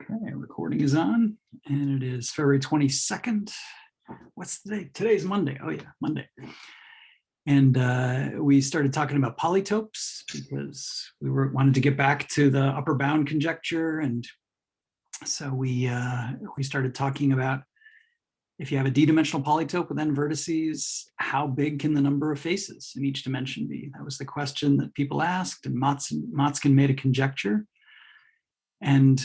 Okay, recording is on, and it is February 22nd. What's the date? Today's Monday. Oh yeah, Monday. And we started talking about polytopes because we wanted to get back to the upper bound conjecture, and so we started talking about if you have a d-dimensional polytope with n vertices, how big can the number of faces in each dimension be? That was the question that people asked, and Motzkin made a conjecture. And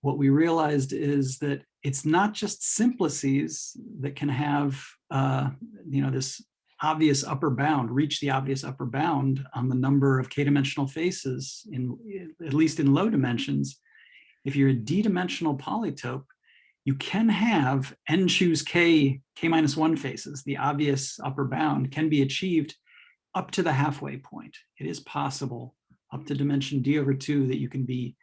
what we realized is that it's not just simplices that can have, this obvious upper bound, reach the obvious upper bound on the number of k-dimensional faces, at least in low dimensions. If you're a d-dimensional polytope, you can have n choose k minus 1 faces. The obvious upper bound can be achieved up to the halfway point. It is possible up to dimension d over 2 that you can be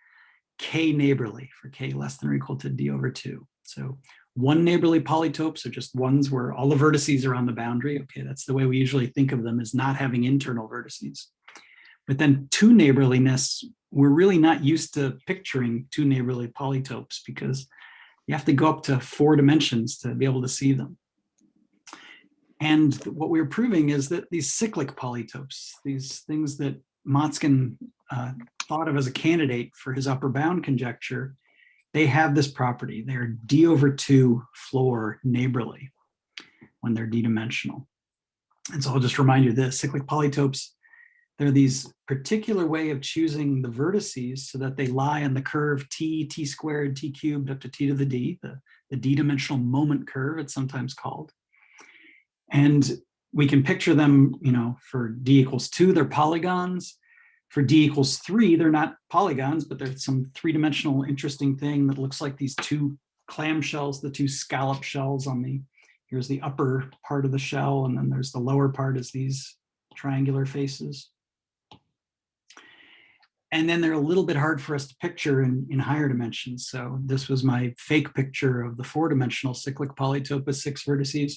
k neighborly for k less than or equal to d over 2. So one neighborly polytopes are just ones where all the vertices are on the boundary. Okay, that's the way we usually think of them, as not having internal vertices. But then two neighborliness, we're really not used to picturing two neighborly polytopes because you have to go up to 4 dimensions to be able to see them. And what we're proving is that these cyclic polytopes, these things that Motzkin thought of as a candidate for his upper bound conjecture, they have this property. They're d over 2 floor neighborly when they're d-dimensional. And so I'll just remind you this, cyclic polytopes, they're these particular way of choosing the vertices so that they lie on the curve t squared, t cubed up to t to the d, the d-dimensional moment curve, it's sometimes called. And we can picture them, for d equals 2, they're polygons. For d equals 3, they're not polygons, but there's some 3-dimensional interesting thing that looks like these two clamshells, the two scallop shells on here's the upper part of the shell, and then there's the lower part as these triangular faces. And then they're a little bit hard for us to picture in higher dimensions. So this was my fake picture of the 4-dimensional cyclic polytope with 6 vertices.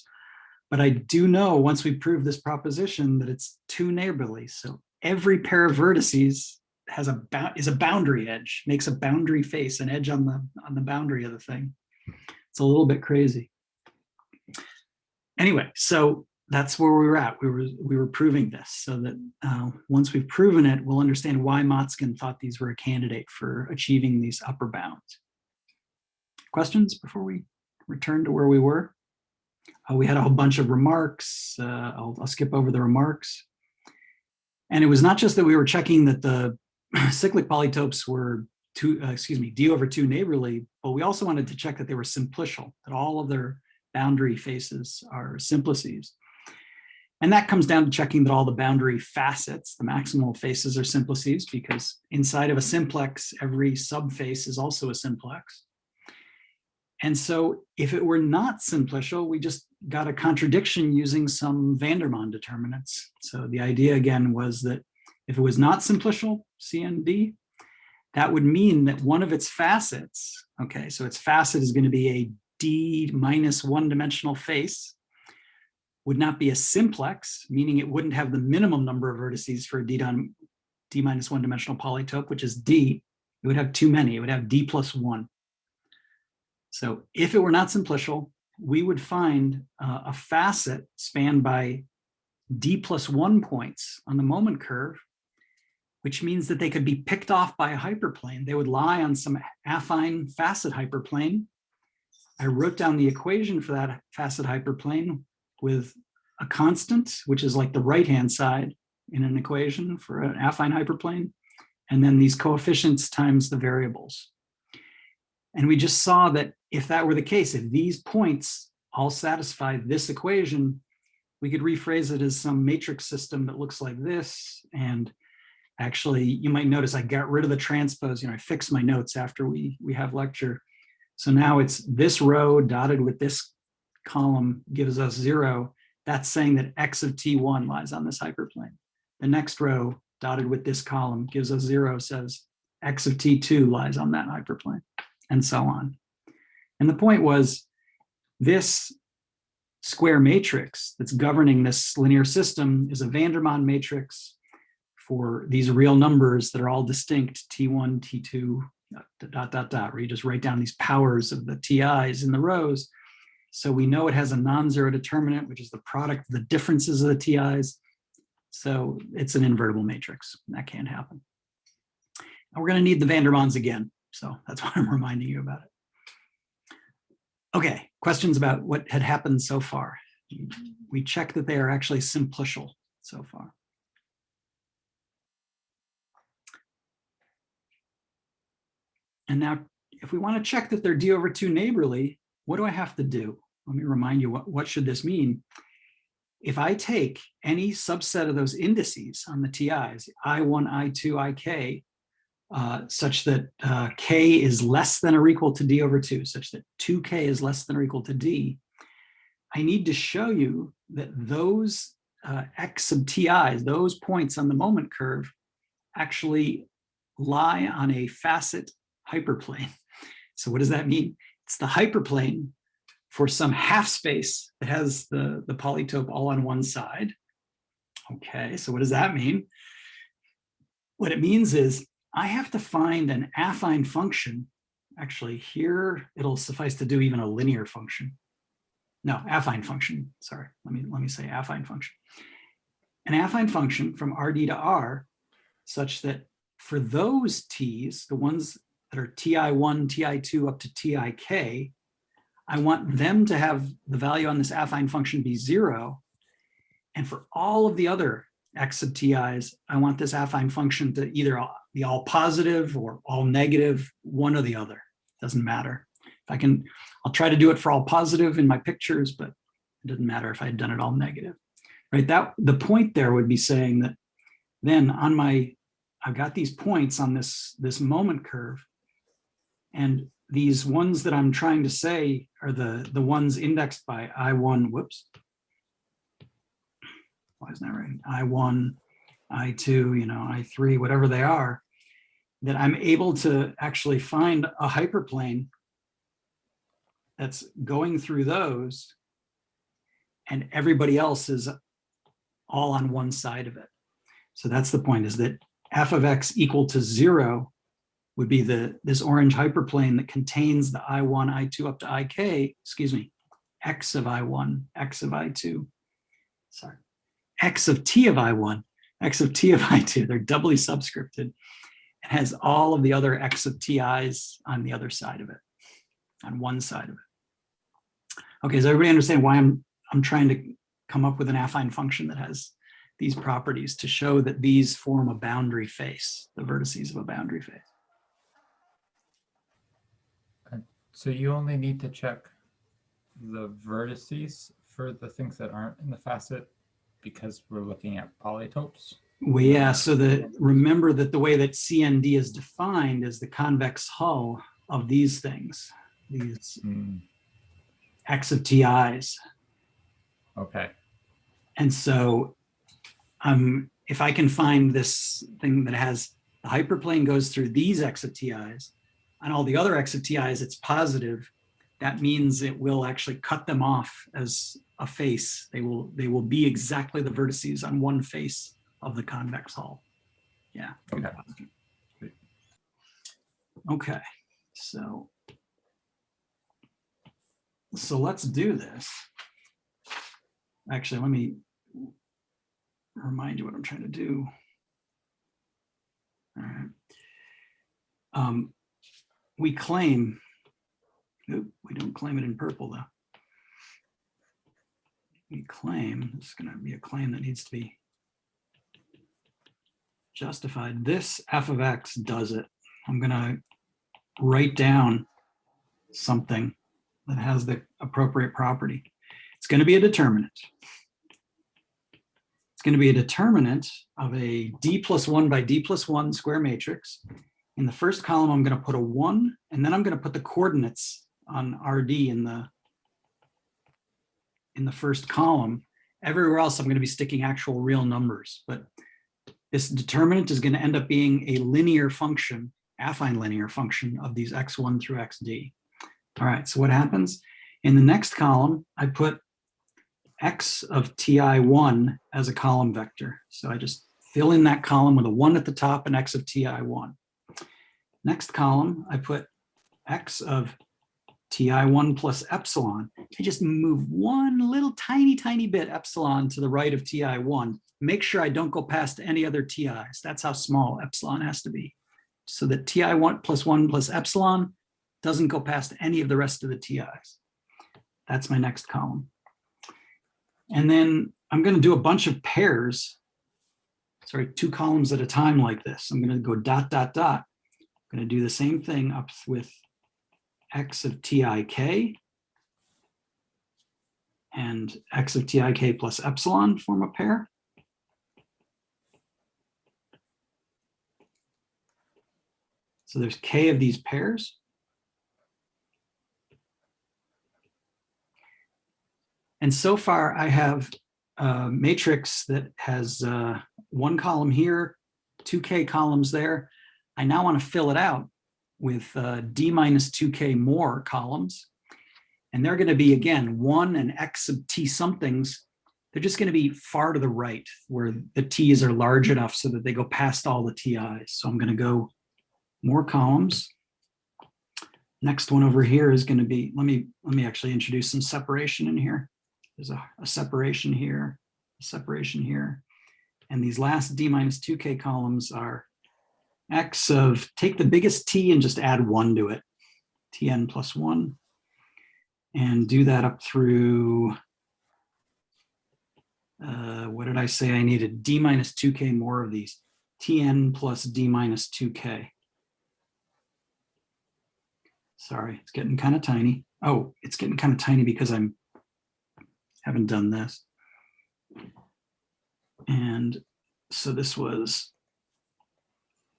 But I do know, once we prove this proposition, that it's two neighborly. So every pair of vertices is a boundary edge, makes a boundary face, an edge on the boundary of the thing. It's a little bit crazy. Anyway, so that's where we were at. We were proving this, so that once we've proven it, we'll understand why Motzkin thought these were a candidate for achieving these upper bounds. Questions before we return to where we were? We had a whole bunch of remarks. I'll skip over the remarks. And it was not just that we were checking that the cyclic polytopes were d over 2 neighborly, but we also wanted to check that they were simplicial, that all of their boundary faces are simplices. And that comes down to checking that all the boundary facets, the maximal faces, are simplices, because inside of a simplex, every subface is also a simplex. And so if it were not simplicial, we just got a contradiction using some Vandermonde determinants. So the idea again was that if it was not simplicial, CND, that would mean that one of its facets, okay, so its facet is going to be a d minus 1-dimensional face, would not be a simplex, meaning it wouldn't have the minimum number of vertices for a d minus 1-dimensional polytope, which is d. It would have too many. It would have d plus 1. So if it were not simplicial, we would find a facet spanned by d plus 1 points on the moment curve, which means that they could be picked off by a hyperplane. They would lie on some affine facet hyperplane. I wrote down the equation for that facet hyperplane with a constant, which is like the right-hand side in an equation for an affine hyperplane, and then these coefficients times the variables. And we just saw that if that were the case, if these points all satisfy this equation, we could rephrase it as some matrix system that looks like this. And actually, you might notice I got rid of the transpose. I fixed my notes after we have lecture. So now it's this row dotted with this column gives us 0. That's saying that x of t1 lies on this hyperplane. The next row dotted with this column gives us 0, says x of t2 lies on that hyperplane, and so on. And the point was, this square matrix that's governing this linear system is a Vandermonde matrix for these real numbers that are all distinct, t1, t2, where you just write down these powers of the TIs in the rows. So we know it has a non-zero determinant, which is the product of the differences of the TIs. So it's an invertible matrix. That can't happen. And we're going to need the van der Waals again. So that's why I'm reminding you about it. Okay, questions about what had happened so far. We check that they are actually simplicial so far. And now, if we want to check that they're d over 2 neighborly, what do I have to do? Let me remind you, what should this mean? If I take any subset of those indices on the TIs, I1, I2, IK, such that k is less than or equal to d over 2, such that 2k is less than or equal to d, I need to show you that those x sub TIs, those points on the moment curve, actually lie on a facet hyperplane. So what does that mean? It's the hyperplane for some half space that has the polytope all on one side. Okay, so what does that mean? What it means is I have to find an affine function. Actually, here it'll suffice to do even a linear function. No, affine function. Sorry, let me say affine function. An affine function from RD to R, such that for those T's, the ones that are TI1, TI2 up to TIK, I want them to have the value on this affine function be 0. And for all of the other x sub TIs, I want this affine function to either be all positive or all negative, one or the other. Doesn't matter. If I can, I'll try to do it for all positive in my pictures, but it doesn't matter if I had done it all negative. Right? That the point there would be saying that then on my, I've got these points on this moment curve, and these ones that I'm trying to say are the ones indexed by I1, whoops. Why isn't that right? I1, I2, I3, whatever they are, that I'm able to actually find a hyperplane that's going through those, and everybody else is all on one side of it. So that's the point, is that f of x equal to 0 would be this orange hyperplane that contains the I1, I2 up to IK, excuse me, x of I1, x of I2, sorry, x of t of I1, x of t of I2, they're doubly subscripted. It has all of the other x of TIs on the other side of it, on one side of it. Okay, does everybody understand why I'm trying to come up with an affine function that has these properties to show that these form a boundary face, the vertices of a boundary face? So you only need to check the vertices for the things that aren't in the facet because we're looking at polytopes? Well, yeah, so remember that the way that CND is defined is the convex hull of these things, these x of TIs. Okay. And so if I can find this thing that has the hyperplane goes through these x of TIs, on all the other x of TIs, it's positive. That means it will actually cut them off as a face. They will be exactly the vertices on one face of the convex hull. Yeah. Okay. Okay. So let's do this. Actually, let me remind you what I'm trying to do. All right. We claim, we don't claim it in purple though. We claim, this is going to be a claim that needs to be justified. This f of x does it. I'm going to write down something that has the appropriate property. It's going to be a determinant. It's going to be a determinant of a d plus 1 by d plus 1 square matrix. In the first column, I'm going to put a 1, and then I'm going to put the coordinates on RD in the first column. Everywhere else, I'm going to be sticking actual real numbers. But this determinant is going to end up being a linear function, affine linear function of these x1 through xd. All right, so what happens? In the next column, I put x of ti1 as a column vector. So I just fill in that column with a 1 at the top and x of ti1. Next column, I put x of ti1 plus epsilon. I just move one little tiny bit epsilon to the right of ti1. Make sure I don't go past any other ti's. That's how small epsilon has to be. So that ti1 plus 1 plus epsilon doesn't go past any of the rest of the ti's. That's my next column. And then I'm going to do a bunch of pairs. Sorry, 2 columns at a time like this. I'm going to go dot, dot, dot. I'm going to do the same thing up with x of tik and x of tik plus epsilon form a pair. So there's k of these pairs. And so far I have a matrix that has 1 column here, 2k columns there. I now want to fill it out with d minus 2k more columns. And they're going to be, again, 1 and x of t somethings. They're just going to be far to the right where the t's are large enough so that they go past all the ti's. So I'm going to go more columns. Next one over here is going to be, let me actually introduce some separation in here. There's a separation here, a separation here. And these last d minus 2k columns are x of, take the biggest t and just add 1 to it, tn plus 1. And do that up through, what did I say? I needed d minus 2k more of these, tn plus d minus 2k. Sorry, it's getting kind of tiny. Oh, it's getting kind of tiny because I haven't done this. And so this was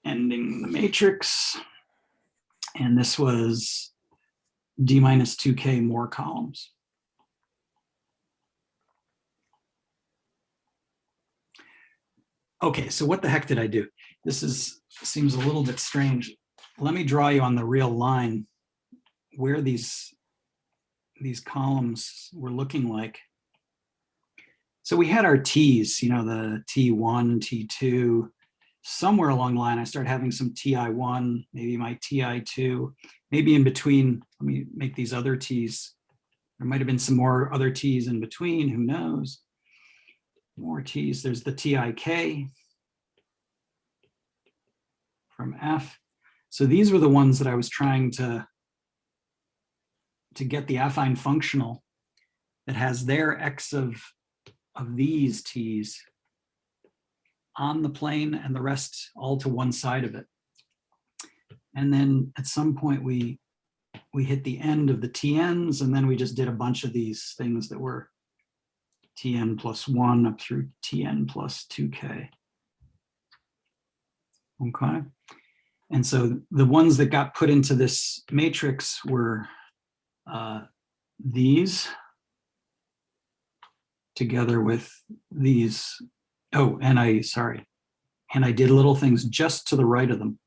ending the matrix. And this was d minus 2k more columns. Okay, so what the heck did I do? This seems a little bit strange. Let me draw you on the real line where these columns were looking like. So we had our t's, you know, the t1, t2. Somewhere along the line, I started having some ti1, maybe my ti2, maybe in between. Let me make these other t's. There might have been some more other t's in between, who knows? More t's. There's the tik from f. So these were the ones that I was trying to get the affine functional that has their x of these t's on the plane and the rest all to one side of it. And then at some point we hit the end of the TNs, and then we just did a bunch of these things that were TN plus 1 up through TN plus 2K. Okay. And so the ones that got put into this matrix were these together with these. Oh, and I did little things just to the right of them.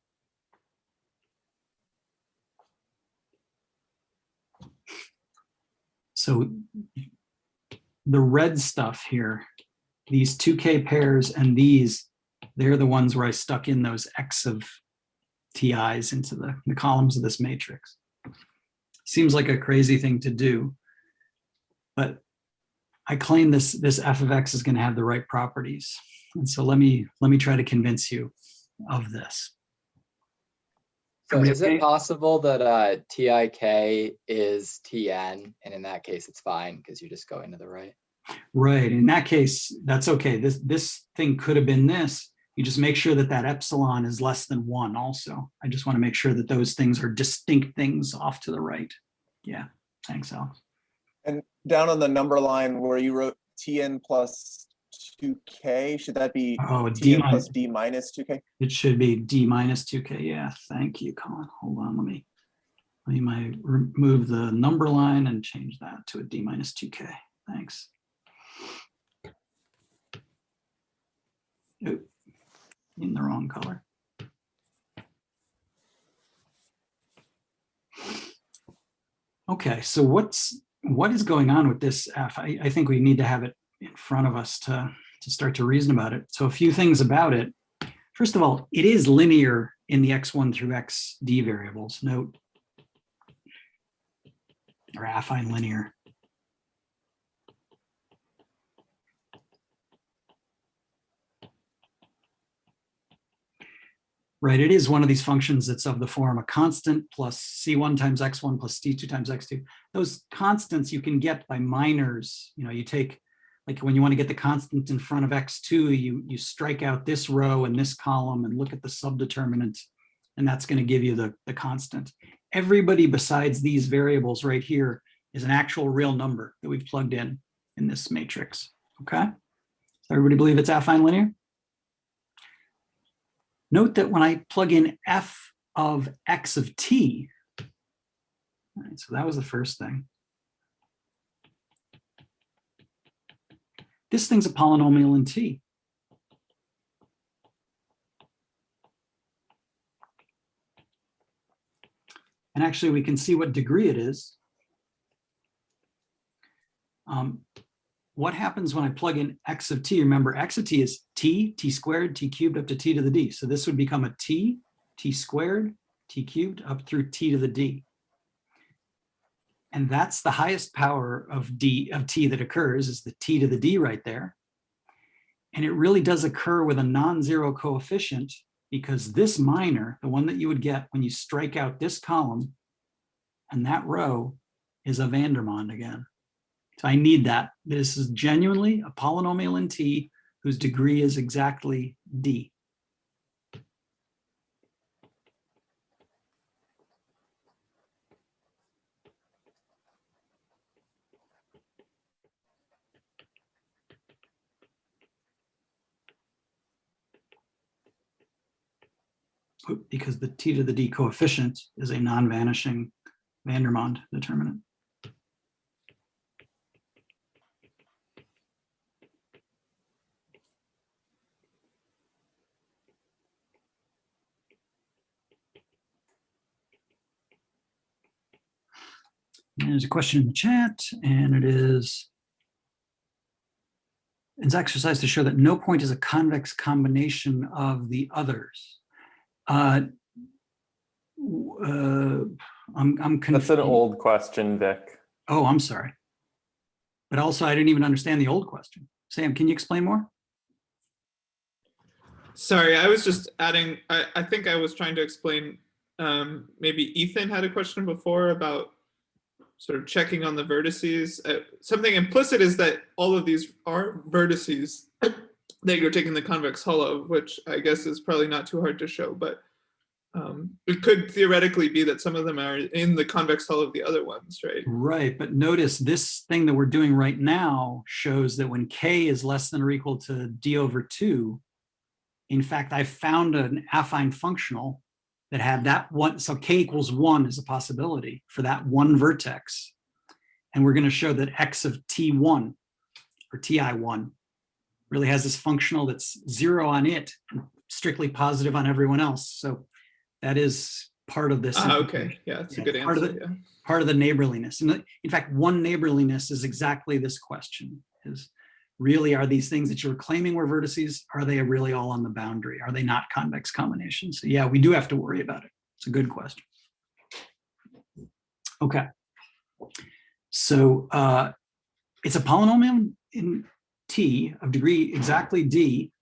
So the red stuff here, these 2K pairs and these, they're the ones where I stuck in those X of TIs into the columns of this matrix. Seems like a crazy thing to do, but I claim this f of x is going to have the right properties. And so let me try to convince you of this. So is it possible that TIK is TN, and in that case it's fine because you're just going to the right? Right. In that case, that's okay. This thing could have been this. You just make sure that that epsilon is less than 1 also. I just want to make sure that those things are distinct things off to the right. Yeah. Thanks, Alex. And down on the number line where you wrote Tn plus 2k, should that be Tn plus d minus 2k? It should be d minus 2k. Yeah, thank you, Colin. Hold on, let me remove the number line and change that to a d minus 2k. Thanks. Oop, in the wrong color. Okay, so what is going on with this f? I think we need to have it in front of us to start to reason about it. So a few things about it. First of all, it is linear in the x1 through xd variables. Note, or affine linear. Right, it is one of these functions that's of the form a constant plus c1 times x1 plus c2 times x2. Those constants you can get by minors. You know, you take, like when you want to get the constant in front of x2, you strike out this row and this column and look at the subdeterminant, and that's going to give you the constant. Everybody besides these variables right here is an actual real number that we've plugged in this matrix, okay? So everybody believe it's affine linear? Note that when I plug in f of x of t, all right, so that was the first thing. This thing's a polynomial in t. And actually, we can see what degree it is. What happens when I plug in x of t? Remember, x of t is t squared, t cubed up to t to the d. So this would become a t squared, t cubed up through t to the d. And that's the highest power of t that occurs, is the t to the d right there. And it really does occur with a non-zero coefficient, because this minor, the one that you would get when you strike out this column and that row, is a Vandermonde again. So I need that. This is genuinely a polynomial in t whose degree is exactly d. Because the t to the d coefficient is a non-vanishing Vandermonde determinant. And there's a question in the chat, and it is, it's exercise to show that no point is a convex combination of the others. I'm confused. That's an old question, Vic. Oh, I'm sorry. But also, I didn't even understand the old question. Sam, can you explain more? Sorry, I was just adding, I think I was trying to explain, maybe Ethan had a question before about sort of checking on the vertices. Something implicit is that all of these are vertices that you're taking the convex hull of, which I guess is probably not too hard to show, but it could theoretically be that some of them are in the convex hull of the other ones, right? Right, but notice this thing that we're doing right now shows that when k is less than or equal to d over 2, in fact, I found an affine functional that had that one, so k equals 1 is a possibility for that one vertex. And we're going to show that x of t1 or ti1 really has this functional that's 0 on it, strictly positive on everyone else. So that is part of this. Okay, yeah, that's a good answer. Part of the neighborliness. And in fact, one neighborliness is exactly this question, is really, are these things that you were claiming were vertices, are they really all on the boundary? Are they not convex combinations? So yeah, we do have to worry about it. It's a good question. Okay. So it's a polynomial in t of degree exactly d.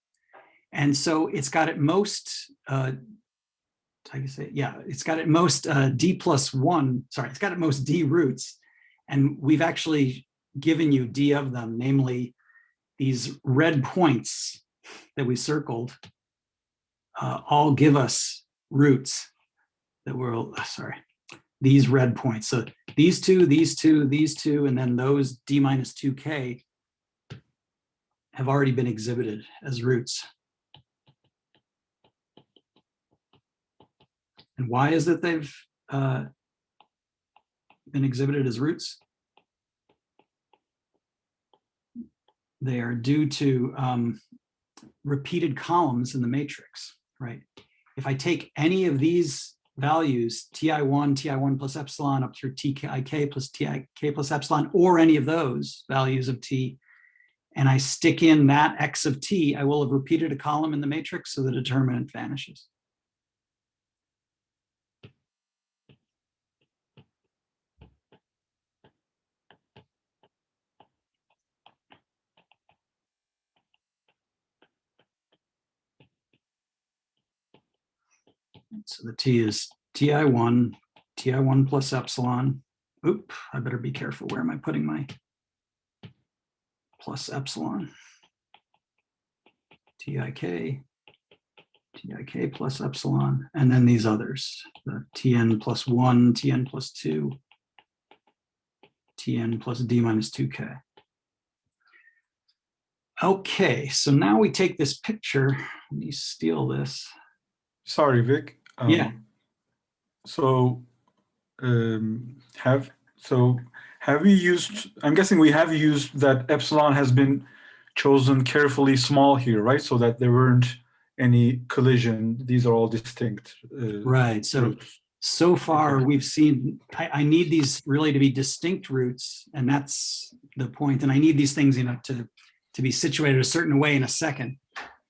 And so it's got at most, how do you say, yeah, it's got at most d plus 1, sorry, it's got at most d roots. And we've actually given you d of them, namely these red points that we circled all give us roots that were, sorry, these red points. So these two, these two, these two, and then those d minus 2k have already been exhibited as roots. And why is it they've been exhibited as roots? They are due to repeated columns in the matrix, right? If I take any of these values, ti1 plus epsilon up through tik plus tik plus epsilon, or any of those values of t, and I stick in that x of t, I will have repeated a column in the matrix, so the determinant vanishes. So the t is ti1 plus epsilon. Oop, I better be careful. Where am I putting my plus epsilon? tik plus epsilon, and then these others, the tn plus 1, tn plus 2, tn plus d minus 2k. Okay, so now we take this picture. Let me steal this. Sorry, Vic. Yeah. So have we used, I'm guessing we have used that epsilon has been chosen carefully small here, right? So that there weren't any collision. These are all distinct. Right. So far we've seen, I need these really to be distinct roots, and that's the point. And I need these things, to be situated a certain way in a second.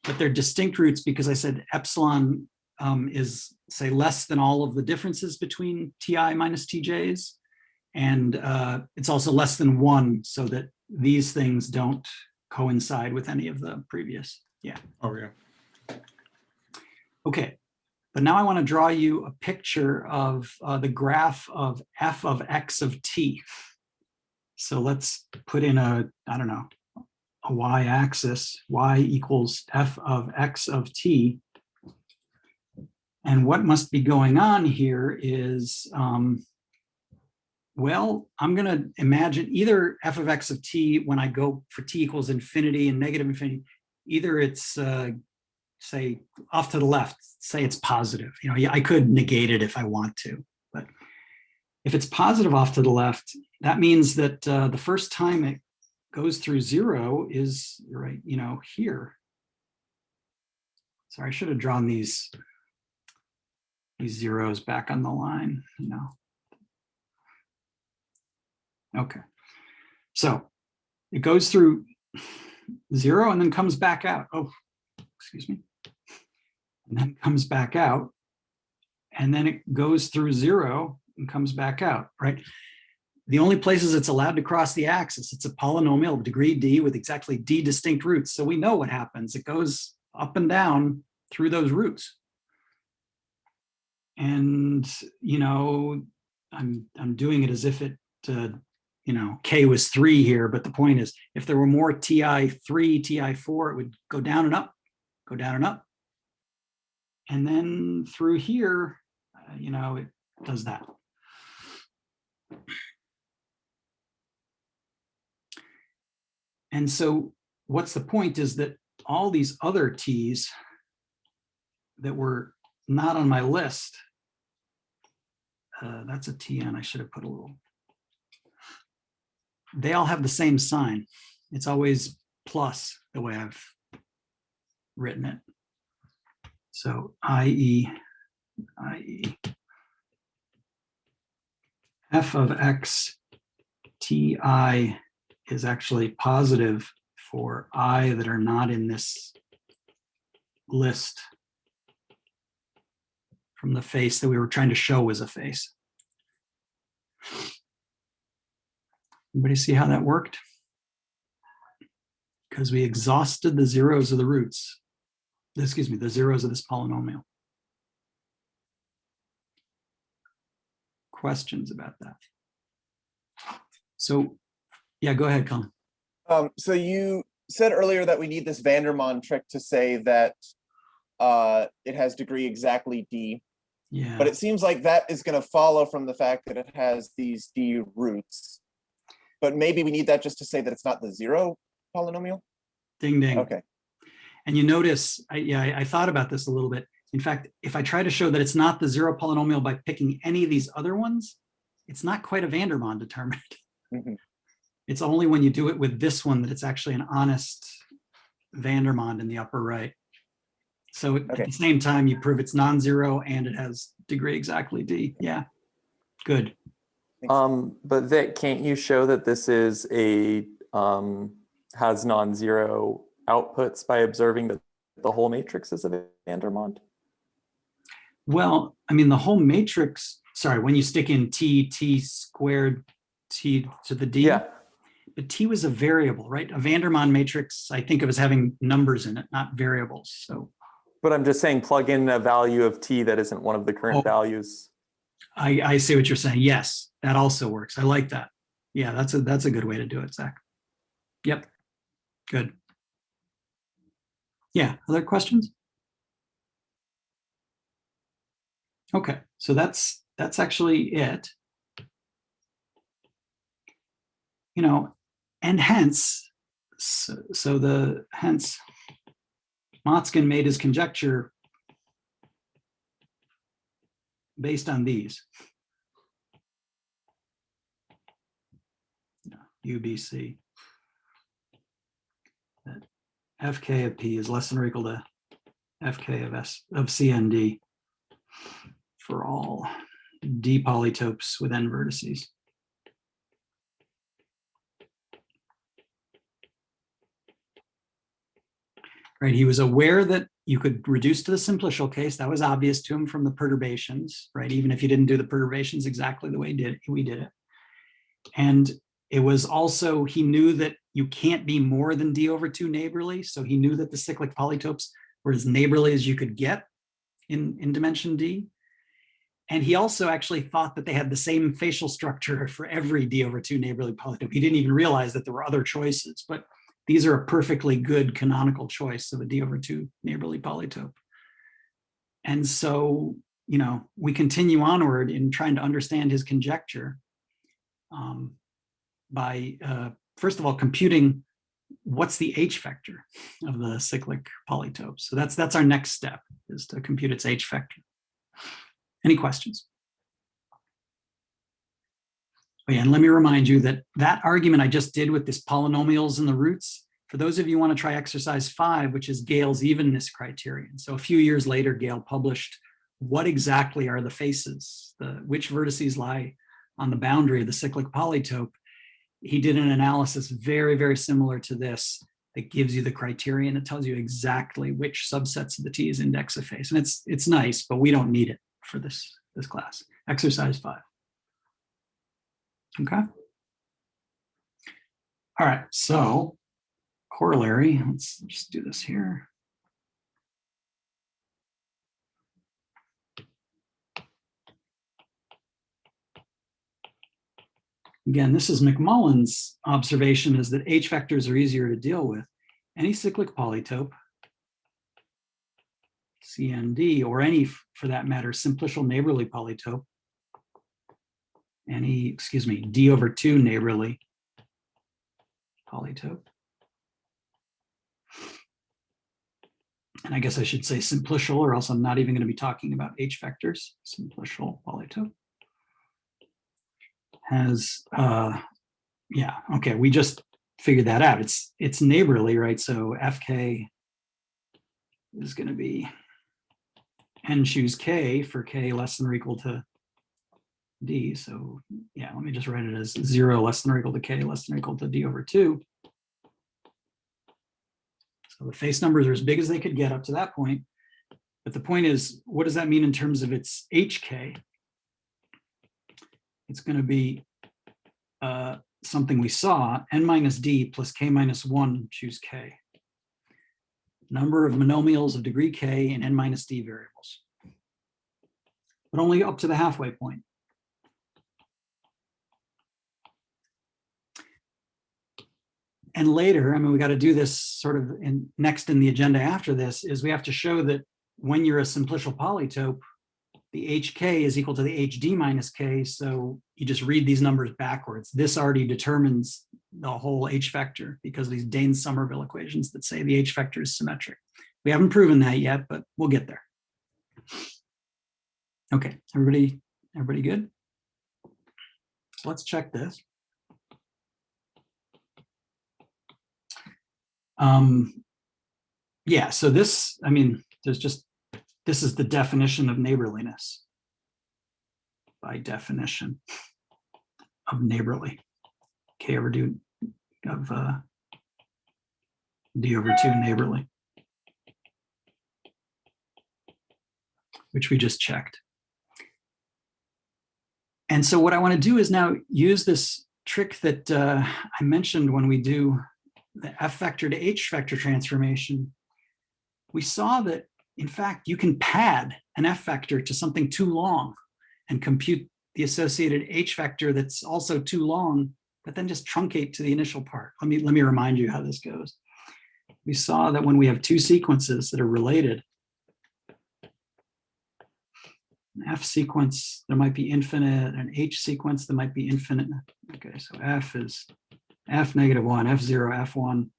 But they're distinct roots because I said epsilon is, say, less than all of the differences between ti minus tj's. And it's also less than 1, so that these things don't coincide with any of the previous. Yeah. Oh, yeah. Okay. But now I want to draw you a picture of the graph of f of x of t. So let's put in a y-axis, y equals f of x of t. And what must be going on here is, well, I'm going to imagine either f of x of t, when I go for t equals infinity and negative infinity, either it's, say, off to the left, say it's positive. I could negate it if I want to, but if it's positive off to the left, that means that the first time it goes through 0 is right, here. Sorry, I should have drawn these zeros back on the line, Okay, so it goes through 0 and then comes back out. Oh, excuse me. And then comes back out, and then it goes through 0 and comes back out, right? The only places it's allowed to cross the axis, it's a polynomial of degree d with exactly d distinct roots. So we know what happens. It goes up and down through those roots. And, I'm doing it as if it, k was 3 here, but the point is, if there were more ti3, ti4, it would go down and up, go down and up. And then through here, it does that. And so what's the point is that all these other t's that were not on my list, that's a tn, I should have put a little, they all have the same sign. It's always plus the way I've written it. So i.e. f of x ti is actually positive for I that are not in this list from the face that we were trying to show was a face. Everybody see how that worked? Because we exhausted the zeros of the roots. Excuse me, the zeros of this polynomial. Questions about that? So, yeah, go ahead, Colin. So you said earlier that we need this Vandermonde trick to say that it has degree exactly d. Yeah. But it seems like that is going to follow from the fact that it has these d roots. But maybe we need that just to say that it's not the 0 polynomial? Ding, ding. Okay. And you notice, I thought about this a little bit. In fact, if I try to show that it's not the 0 polynomial by picking any of these other ones, it's not quite a Vandermonde determinant. Mm-hmm. It's only when you do it with this one that it's actually an honest Vandermonde in the upper right. So at the same time, you prove it's non-zero and it has degree exactly d. Yeah, good. But Vic, can't you show that this is a has non-zero outputs by observing that the whole matrix is a Vandermonde? Well, I mean, the whole matrix, sorry, when you stick in t squared t to the d, Yeah, but t was a variable, right? A Vandermonde matrix, I think of as having numbers in it, not variables. So but I'm just saying plug in a value of t that isn't one of the current values. I see what you're saying. Yes, that also works. I like that. Yeah, that's a good way to do it, Zach. Yep, good. Yeah, other questions? Okay, so that's actually it. You know, and hence, hence Motzkin made his conjecture based on these. UBC. That Fk of P is less than or equal to Fk of CND for all D polytopes with n vertices. Right, he was aware that you could reduce to the simplicial case. That was obvious to him from the perturbations, right? Even if you didn't do the perturbations exactly the way we did it. And it was also, he knew that you can't be more than d over 2 neighborly. So he knew that the cyclic polytopes were as neighborly as you could get in dimension d. And he also actually thought that they had the same facial structure for every d over 2 neighborly polytope. He didn't even realize that there were other choices, but these are a perfectly good canonical choice of a d over 2 neighborly polytope. And so, you know, we continue onward in trying to understand his conjecture by, first of all, computing what's the H vector of the cyclic polytope. So that's our next step, is to compute its H vector. Any questions? Oh yeah, and let me remind you that that argument I just did with this polynomials and the roots, for those of you who want to try exercise 5, which is Gale's evenness criterion. So a few years later, Gale published what exactly are the faces, which vertices lie on the boundary of the cyclic polytope. He did an analysis very, very similar to this that gives you the criterion. It tells you exactly which subsets of the T is index of face. And it's nice, but we don't need it for this class. Exercise 5. Okay. All right, so corollary, let's just do this here. Again, this is McMullen's observation, is that H vectors are easier to deal with. Any cyclic polytope, CND, or any, for that matter, simplicial neighborly polytope, any, excuse me, D over 2 neighborly polytope. And I guess I should say simplicial, or else I'm not even going to be talking about H vectors. Simplicial polytope has, yeah, okay, we just figured that out. It's neighborly, right? So Fk is going to be n choose k for k less than or equal to d. So yeah, let me just write it as 0 less than or equal to k less than or equal to d over 2. So the face numbers are as big as they could get up to that point. But the point is, what does that mean in terms of its hk? It's going to be something we saw, n minus d plus k minus 1 choose k. Number of monomials of degree k and n minus d variables. But only up to the halfway point. And later, I mean, we got to do this sort of next in the agenda after this, is we have to show that when you're a simplicial polytope, the hk is equal to the hd minus k. So you just read these numbers backwards. This already determines the whole H vector because of these Dane-Somerville equations that say the H vector is symmetric. We haven't proven that yet, but we'll get there. Okay, everybody good? So let's check this. Yeah, so this, I mean, this is the definition of neighborliness. By definition of neighborly, k over 2 of d over 2 neighborly, which we just checked. And so what I want to do is now use this trick that I mentioned when we do the F vector to H vector transformation. We saw that, in fact, you can pad an F vector to something too long and compute the associated H vector that's also too long, but then just truncate to the initial part. Let me remind you how this goes. We saw that when we have two sequences that are related, an F sequence, there might be infinite, an H sequence, there might be infinite. Okay, so F is F -1, F0, F1.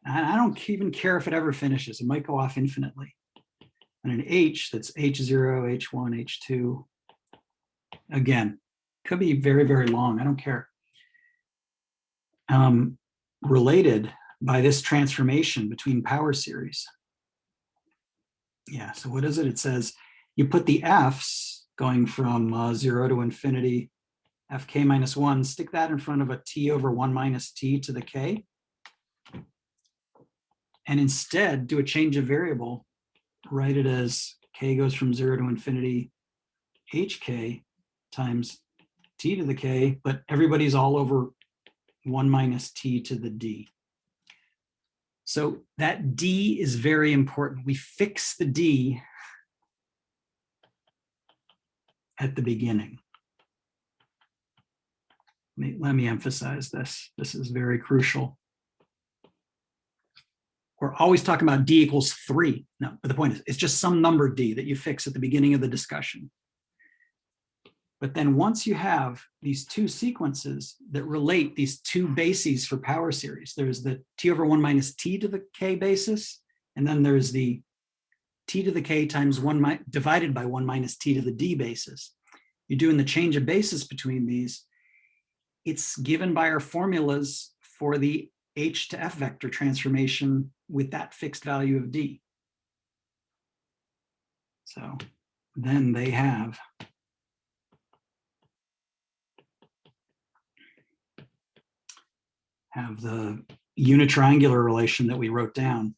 I don't even care if it ever finishes. It might go off infinitely. And an H that's H0, H1, H2. Again, could be very, very long. I don't care. Related by this transformation between power series. Yeah, so what is it? It says you put the F's going from 0 to infinity, Fk minus 1, stick that in front of a t over 1 minus t to the k. And instead do a change of variable, write it as k goes from 0 to infinity, hk times t to the k, but everybody's all over 1 minus t to the d. So that d is very important. We fix the d at the beginning. Let me emphasize this. This is very crucial. We're always talking about d equals 3. No, but the point is, it's just some number d that you fix at the beginning of the discussion. But then once you have these two sequences that relate these two bases for power series, there's the t over 1 minus t to the k basis, and then there's the t to the k times 1 divided by 1 minus t to the d basis. You're doing the change of basis between these. It's given by our formulas for the H to F vector transformation with that fixed value of d. So then they have the unitriangular relation that we wrote down,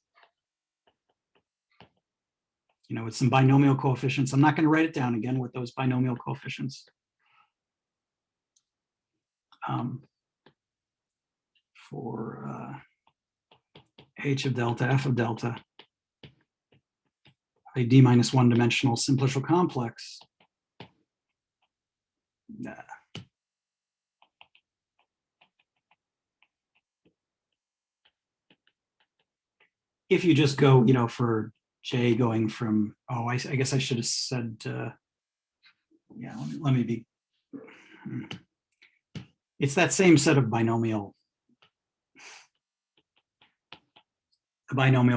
you know, with some binomial coefficients. I'm not going to write it down again with those binomial coefficients. For H of delta, F of delta, a d minus 1 dimensional simplicial complex. If you just go, you know, for J going from, oh, I guess I should have said, yeah, let me be. It's that same set of binomial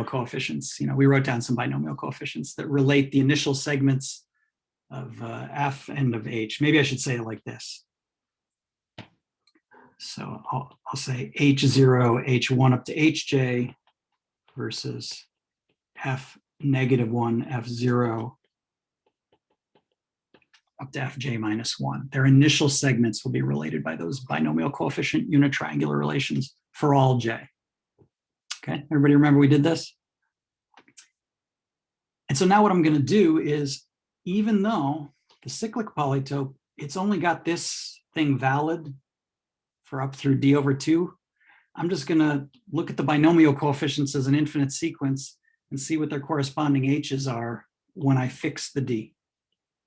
coefficients. You know, we wrote down some binomial coefficients that relate the initial segments of F and of H. Maybe I should say it like this. So I'll say H0, H1 up to Hj versus F -1, F0 up to Fj minus 1. Their initial segments will be related by those binomial coefficient unitriangular relations for all j. Okay, everybody remember we did this? And so now what I'm going to do is, even though the cyclic polytope, it's only got this thing valid for up through d over 2, I'm just going to look at the binomial coefficients as an infinite sequence and see what their corresponding h's are when I fix the d.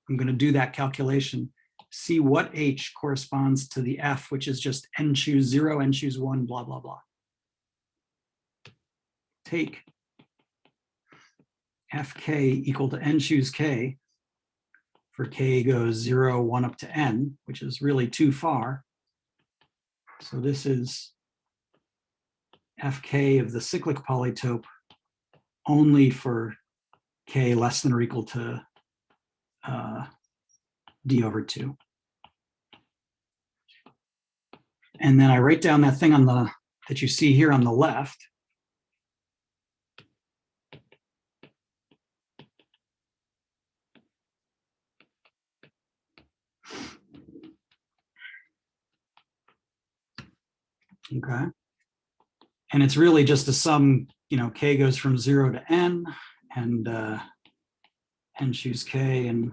I'm going to do that calculation, see what h corresponds to the f, which is just n choose 0, n choose 1, blah, blah, blah. Take fk equal to n choose k, for k goes 0, 1 up to n, which is really too far. So this is fk of the cyclic polytope only for k less than or equal to d over 2. And then I write down that thing on the that you see here on the left. Okay. And it's really just a sum k goes from 0 to n, and n choose k, and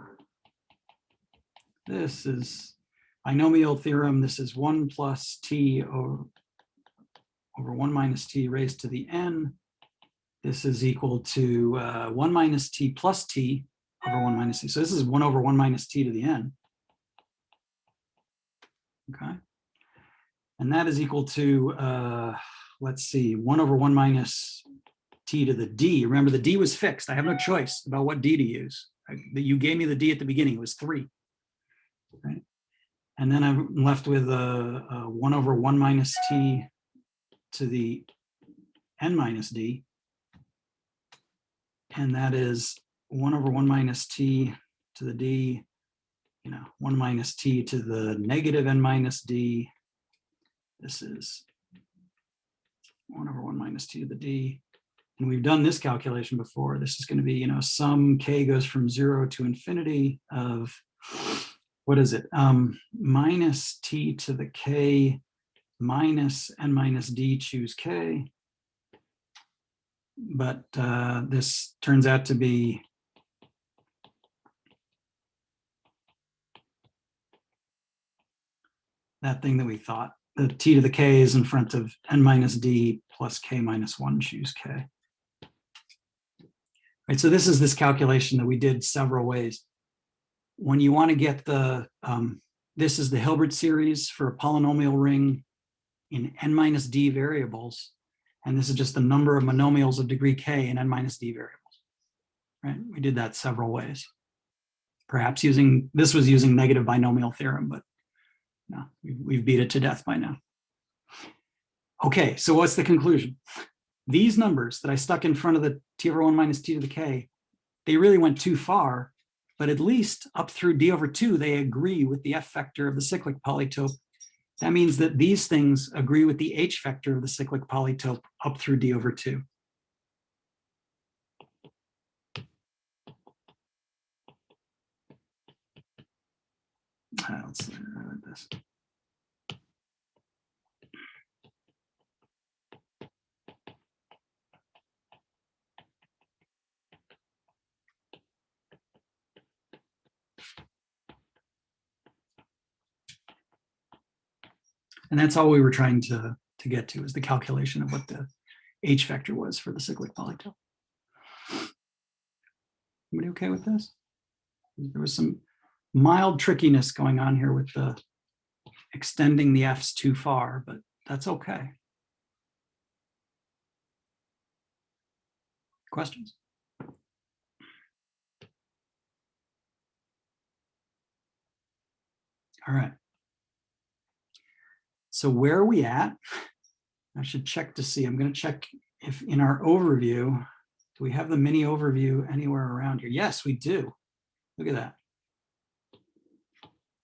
this is binomial theorem. This is 1 plus t over 1 minus t raised to the n. This is equal to 1 minus t plus t over 1 minus t. So this is 1 over 1 minus t to the n. Okay. And that is equal to, let's see, 1 over 1 minus t to the d. Remember, the d was fixed. I have no choice about what d to use. You gave me the d at the beginning. It was 3. Right? And then I'm left with 1 over 1 minus t to the n minus d. And that is 1 over 1 minus t to the d, 1 minus t to the negative n minus d. This is 1 over 1 minus t to the d. And we've done this calculation before. This is going to be, sum k goes from 0 to infinity of, what is it? Minus t to the k minus n minus d choose k. But this turns out to be that thing that we thought. The t to the k is in front of n minus d plus k minus 1 choose k. Right, so this is this calculation that we did several ways. When you want to get the, this is the Hilbert series for a polynomial ring in n minus d variables. And this is just the number of monomials of degree k in n minus d variables. Right, we did that several ways. Perhaps this was using negative binomial theorem, but no, we've beat it to death by now. Okay, so what's the conclusion? These numbers that I stuck in front of the t over 1 minus t to the k, they really went too far, but at least up through d over 2, they agree with the f vector of the cyclic polytope. That means that these things agree with the h vector of the cyclic polytope up through d over 2. Let's see this. And that's all we were trying to get to, is the calculation of what the h vector was for the cyclic polytope. Everybody okay with this? There was some mild trickiness going on here with the extending the f's too far, but that's okay. Questions? All right. So where are we at? I should check to see. I'm going to check if in our overview, do we have the mini overview anywhere around here? Yes, we do. Look at that.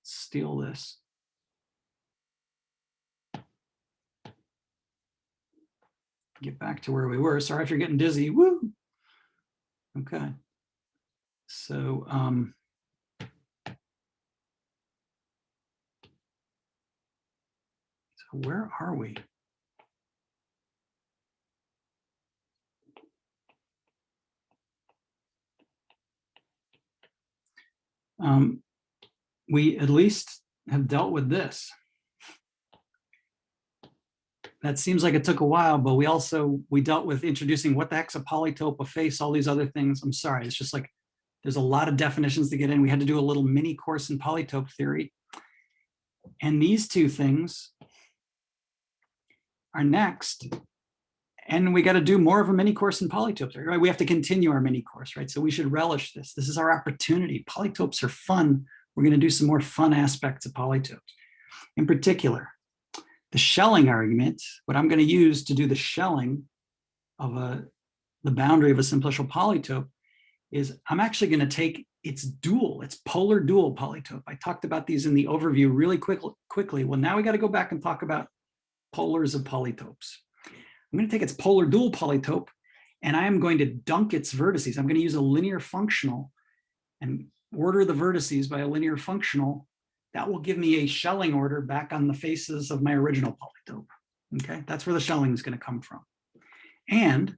Steal this. Get back to where we were. Sorry if you're getting dizzy. Woo! Okay. So, where are we? We at least have dealt with this. That seems like it took a while, but we dealt with introducing what the heck's a polytope, a face, all these other things. I'm sorry, it's just like there's a lot of definitions to get in. We had to do a little mini course in polytope theory. And these two things are next. And we got to do more of a mini course in polytope theory, right? We have to continue our mini course, right? So we should relish this. This is our opportunity. Polytopes are fun. We're going to do some more fun aspects of polytopes. In particular, the shelling argument, what I'm going to use to do the shelling of the boundary of a simplicial polytope is I'm actually going to take its polar dual polytope. I talked about these in the overview really quickly. Well, now we got to go back and talk about polars of polytopes. I'm going to take its polar dual polytope and I am going to dunk its vertices. I'm going to use a linear functional and order the vertices by a linear functional. That will give me a shelling order back on the faces of my original polytope. Okay, that's where the shelling is going to come from. And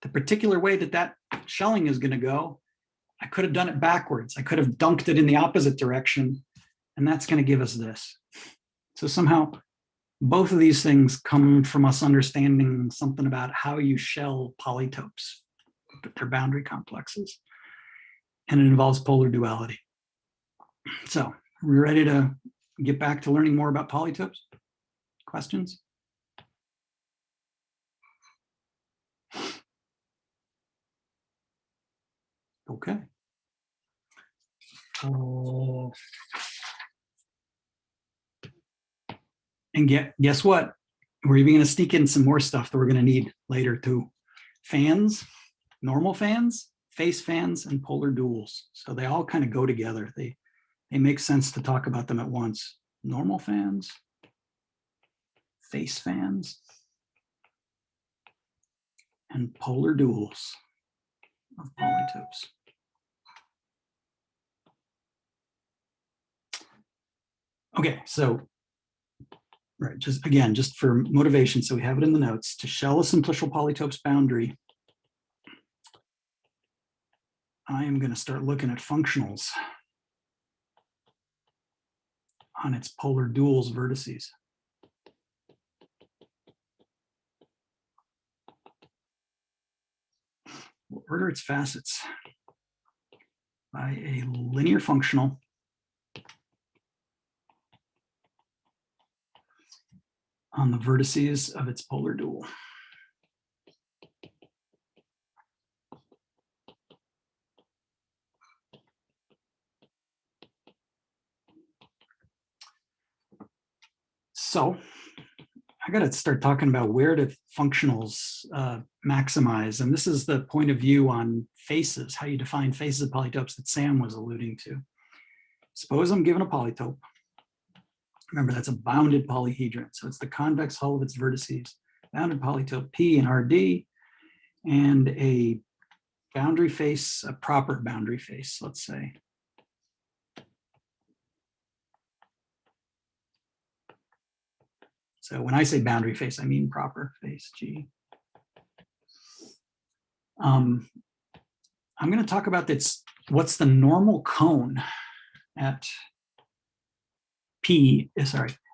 the particular way that that shelling is going to go, I could have done it backwards. I could have dunked it in the opposite direction, and that's going to give us this. So somehow both of these things come from us understanding something about how you shell polytopes, their boundary complexes, and it involves polar duality. So we're ready to get back to learning more about polytopes? Questions? Okay. And guess what? We're even going to sneak in some more stuff that we're going to need later too. Fans, normal fans, phase fans, and polar duals. So they all kind of go together. They make sense to talk about them at once. Normal fans, phase fans, and polar duals of polytopes. Okay, so right, just for motivation, so we have it in the notes. To shell a simplicial polytope's boundary, I am going to start looking at functionals on its polar duals vertices. We'll order its facets by a linear functional on the vertices of its polar dual. So I got to start talking about where do functionals maximize. And this is the point of view on faces, how you define faces of polytopes that Sam was alluding to. Suppose I'm given a polytope. Remember, that's a bounded polyhedron. So it's the convex hull of its vertices, bounded polytope P and RD, and a boundary face, a proper boundary face, let's say. So when I say boundary face, I mean proper face, G. I'm going to talk about this, what's the normal cone at P,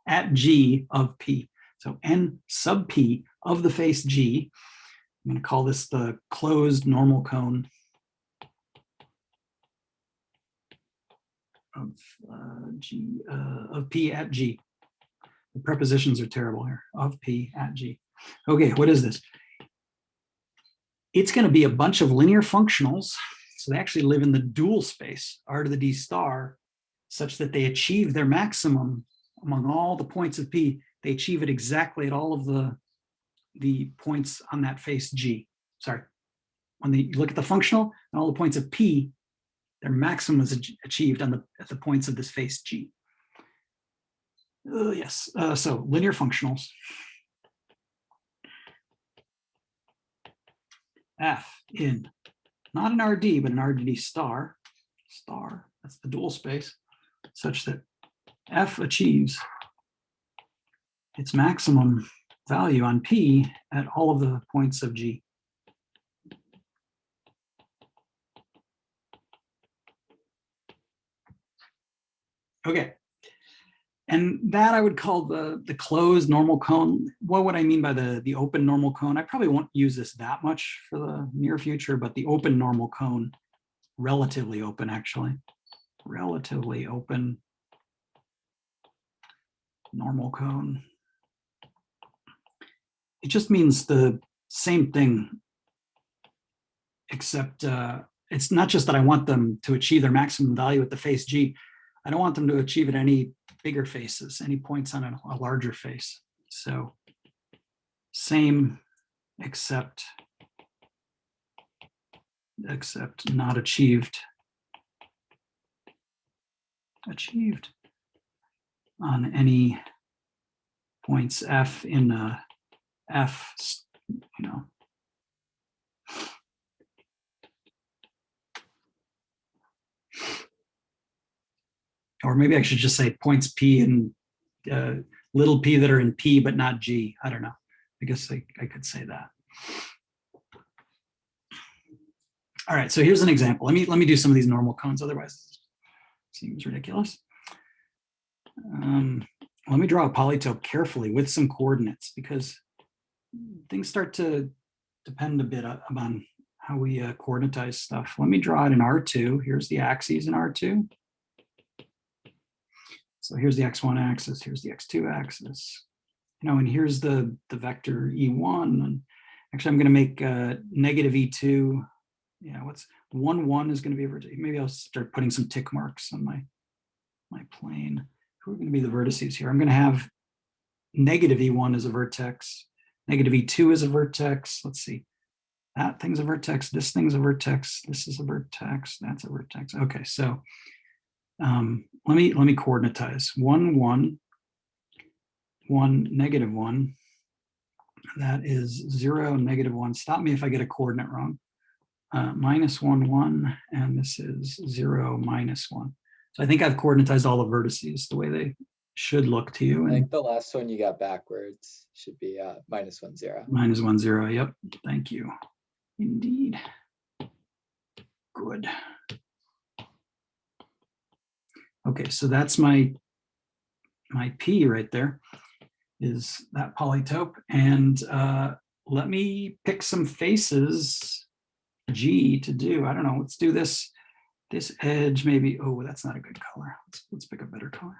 at G of P. So N sub P of the face G. I'm going to call this the closed normal cone of of P at G. The prepositions are terrible here. Of P at G. Okay, what is this? It's going to be a bunch of linear functionals. So they actually live in the dual space, R to the D star, such that they achieve their maximum among all the points of P. They achieve it exactly at all of the points on that face G. Sorry. When you look at the functional and all the points of P, their maximum is achieved at the points of this face G. Yes, so linear functionals. F in, not an RD, but an RDD star, that's the dual space, such that F achieves its maximum value on P at all of the points of G. Okay. And that I would call the closed normal cone. What would I mean by the open normal cone? I probably won't use this that much for the near future, but the open normal cone, relatively open actually, relatively open normal cone. It just means the same thing, except it's not just that I want them to achieve their maximum value at the face G. I don't want them to achieve at any bigger faces, any points on a larger face. So same, except not achieved on any points F in F, you know. Or maybe I should just say points P and little p that are in P but not G. I don't know. I guess I could say that. All right, so here's an example. Let me do some of these normal cones, otherwise it seems ridiculous. Let me draw a polytope carefully with some coordinates, because things start to depend a bit on how we coordinatize stuff. Let me draw it in R2. Here's the axes in R2. So here's the X1 axis, here's the X2 axis. And here's the vector E1. And actually, I'm going to make negative E2. Yeah, what's 1, 1 is going to be a vertex. Maybe I'll start putting some tick marks on my plane. Who are going to be the vertices here? I'm going to have negative E1 as a vertex. Negative E2 is a vertex. Let's see. That thing's a vertex. This thing's a vertex. This is a vertex. That's a vertex. Okay, so let me coordinatize. 1, 1, 1, negative 1. That is 0, negative 1. Stop me if I get a coordinate wrong. Minus 1, 1, and this is 0, minus 1. So I think I've coordinatized all the vertices the way they should look to you. I And think the last one you got backwards should be minus 1, 0. minus 1, 0. Yep. Thank you. Indeed. Good. Okay, so that's my P right there, is that polytope. And let me pick some faces G to do. I don't know. Let's do this edge maybe. Oh, that's not a good color. Let's pick a better color.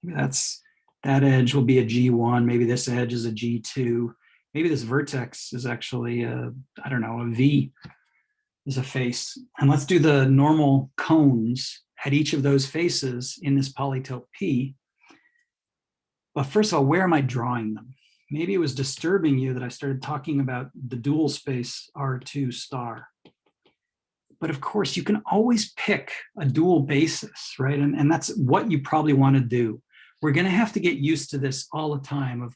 Maybe that edge will be a G1. Maybe this edge is a G2. Maybe this vertex is actually I don't know, a V is a face. And let's do the normal cones at each of those faces in this polytope P. But first of all, where am I drawing them? Maybe it was disturbing you that I started talking about the dual space R2 star. But of course, you can always pick a dual basis, right? And that's what you probably want to do. We're going to have to get used to this all the time. Of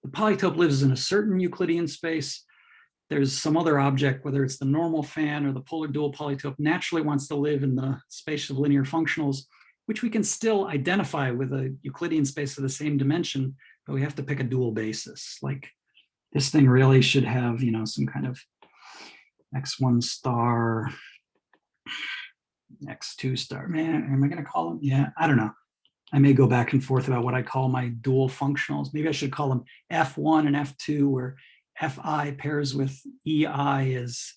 the polytope lives in a certain Euclidean space. There's some other object, whether it's the normal fan or the polar dual polytope, naturally wants to live in the space of linear functionals, which we can still identify with a Euclidean space of the same dimension, but we have to pick a dual basis. Like this thing really should have, some kind of X1 star, X2 star. Man, am I going to call them? Yeah, I don't know. I may go back and forth about what I call my dual functionals. Maybe I should call them F1 and F2, where Fi pairs with Ei as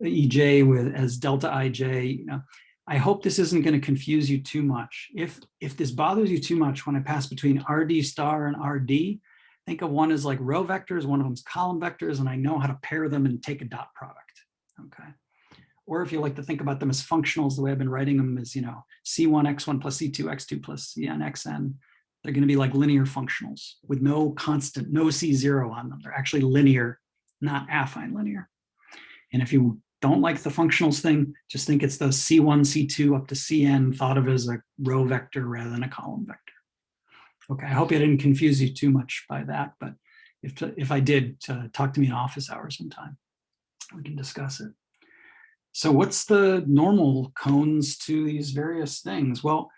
Ej with as delta Ij. I hope this isn't going to confuse you too much. If this bothers you too much when I pass between RD star and RD, think of one as like row vectors, one of them's column vectors, and I know how to pair them and take a dot product. Okay. Or if you like to think about them as functionals, the way I've been writing them is, C1 x1 plus C2 x2 plus Cn xn. They're going to be like linear functionals with no constant, no C0 on them. They're actually linear, not affine linear. And if you don't like the functionals thing, just think it's the C1, C2 up to Cn thought of as a row vector rather than a column vector. Okay, I hope I didn't confuse you too much by that, but if I did, talk to me in office hours sometime. We can discuss it. So what's the normal cones to these various things? Well,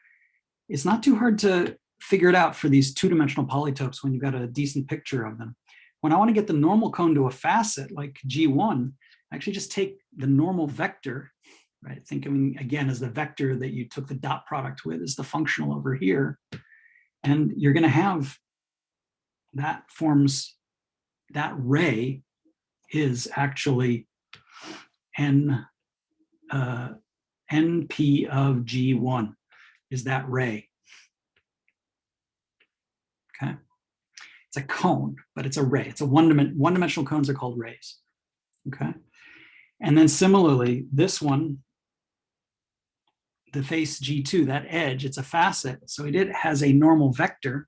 it's not too hard to figure it out for these two-dimensional polytopes when you've got a decent picture of them. When I want to get the normal cone to a facet like G1, I actually just take the normal vector, right? Thinking again as the vector that you took the dot product with is the functional over here. And you're going to have that forms, that ray is actually NP of G1 is that ray. Okay. It's a cone, but it's a ray. It's a one-dimensional cones are called rays. Okay. And then similarly, this one, the face G2, that edge, it's a facet. So it has a normal vector.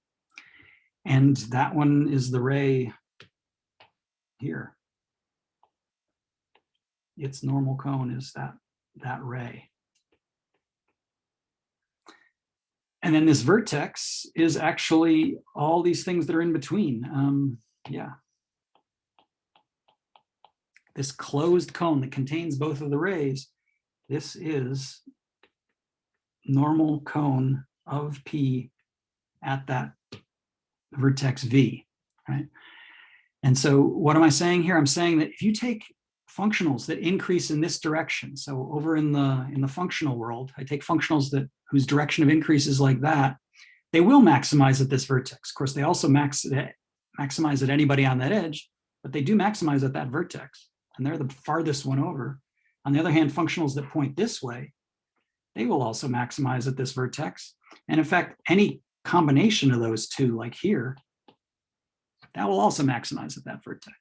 And that one is the ray here. Its normal cone is that ray. And then this vertex is actually all these things that are in between. Yeah. This closed cone that contains both of the rays, this is normal cone of P at that vertex V, right? And so what am I saying here? I'm saying that if you take functionals that increase in this direction. So over in the functional world, I take functionals whose direction of increase is like that. They will maximize at this vertex. Of course, they also maximize at anybody on that edge, but they do maximize at that vertex, and they're the farthest one over. On the other hand, functionals that point this way, they will also maximize at this vertex. And in fact, any combination of those two, like here, that will also maximize at that vertex.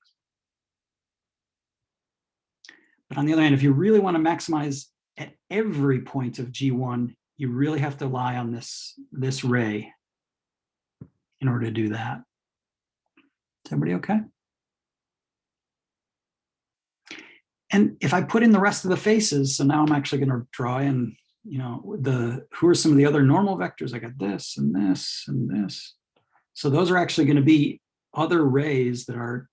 But on the other hand, if you really want to maximize at every point of G1, you really have to rely on this ray in order to do that. Is everybody okay? And if I put in the rest of the faces, so now I'm actually going to draw in, who are some of the other normal vectors? I got this and this and this. So those are actually going to be other rays that are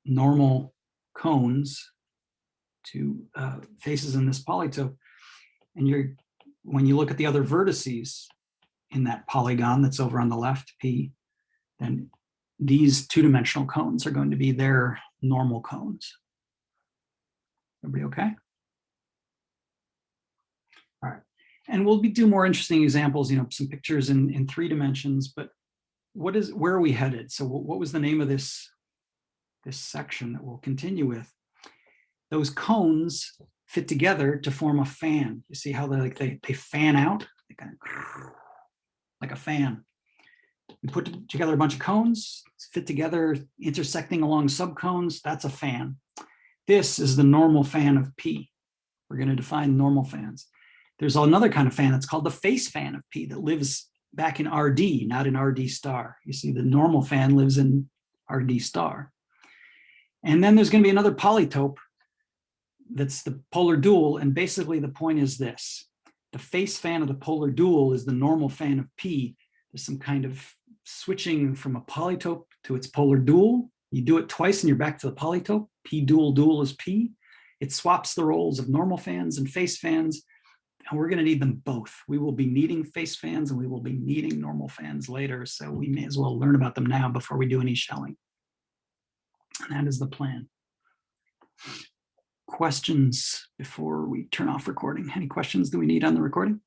normal cones to faces in this polytope. And when you look at the other vertices in that polygon that's over on the left, P, then these two-dimensional cones are going to be their normal cones. Everybody okay? All right. And we'll do more interesting examples, some pictures in 3 dimensions, but where are we headed? So what was the name of this section that we'll continue with? Those cones fit together to form a fan. You see how they fan out? They kind of like a fan. We put together a bunch of cones, fit together, intersecting along subcones. That's a fan. This is the normal fan of P. We're going to define normal fans. There's another kind of fan that's called the face fan of P that lives back in RD, not in RD star. You see, the normal fan lives in RD star. And then there's going to be another polytope that's the polar dual. And basically the point is this: the face fan of the polar dual is the normal fan of P. There's some kind of switching from a polytope to its polar dual. You do it twice and you're back to the polytope. P dual dual is P. It swaps the roles of normal fans and face fans, and we're going to need them both. We will be needing face fans and we will be needing normal fans later, so we may as well learn about them now before we do any shelling. And that is the plan. Questions before we turn off recording? Any questions do we need on the recording?